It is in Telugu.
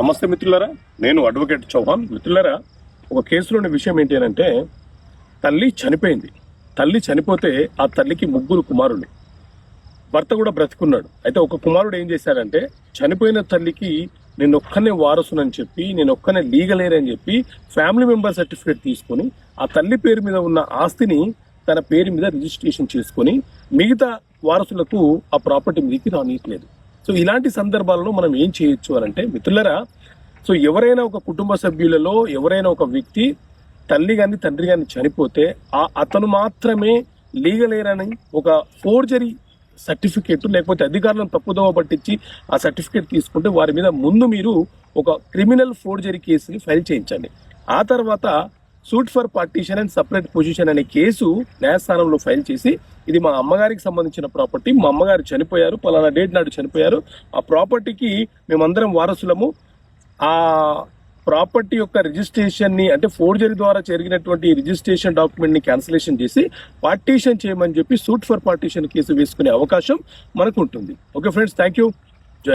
నమస్తే మిత్రులారా, నేను అడ్వకేట్ చౌహాన్. మిత్రులారా, ఒక కేసులోని విషయం ఏంటి అంటే తల్లి చనిపోయింది. తల్లి చనిపోతే ఆ తల్లికి ముగ్గురు కుమారులు, భర్త కూడా బ్రతికున్నాడు. అయితే ఒక కుమారుడు ఏం చేశాడంటే చనిపోయిన తల్లికి నేను ఒక్కనే వారసునని చెప్పి, నేను ఒక్కనే లీగల్ ఎయిర్ అని చెప్పి ఫ్యామిలీ మెంబర్ సర్టిఫికేట్ తీసుకొని ఆ తల్లి పేరు మీద ఉన్న ఆస్తిని తన పేరు మీద రిజిస్ట్రేషన్ చేసుకొని మిగతా వారసులకు ఆ ప్రాపర్టీ మీదకి రానియట్లేదు. సో ఇలాంటి సందర్భాలలో మనం ఏం చేయొచ్చు అని అంటే మిత్రులరా, సో ఎవరైనా ఒక కుటుంబ సభ్యులలో ఎవరైనా ఒక వ్యక్తి తల్లి కానీ తండ్రి కానీ చనిపోతే అతను మాత్రమే లీగల్ ఎయిర్ అని ఒక ఫోర్జరీ సర్టిఫికేట్ లేకపోతే అధికారులను తప్పుదోవ పట్టించి ఆ సర్టిఫికేట్ తీసుకుంటే వారి మీద ముందు మీరు ఒక క్రిమినల్ ఫోర్జరీ కేసుని ఫైల్ చేయించండి. ఆ తర్వాత suit for partition and separate position అనే కేసు న్యాయస్థానంలో ఫైల్ చేసి, ఇది మా అమ్మగారికి సంబంధించిన ప్రాపర్టీ, మా అమ్మగారు చనిపోయారు, పలానా డేట్ నాడు చనిపోయారు, ఆ ప్రాపర్టీకి మేమందరం వారసులము, ఆ ప్రాపర్టీ యొక్క రిజిస్ట్రేషన్ ని అంటే ఫోర్జరీ ద్వారా జరిగినటువంటి రిజిస్ట్రేషన్ డాక్యుమెంట్ ని క్యాన్సిలేషన్ చేసి పార్టీషన్ చేయమని చెప్పి సూట్ ఫర్ పార్టీషన్ కేసు వేసుకునే అవకాశం మనకు ఉంటుంది. Okay friends, thank you.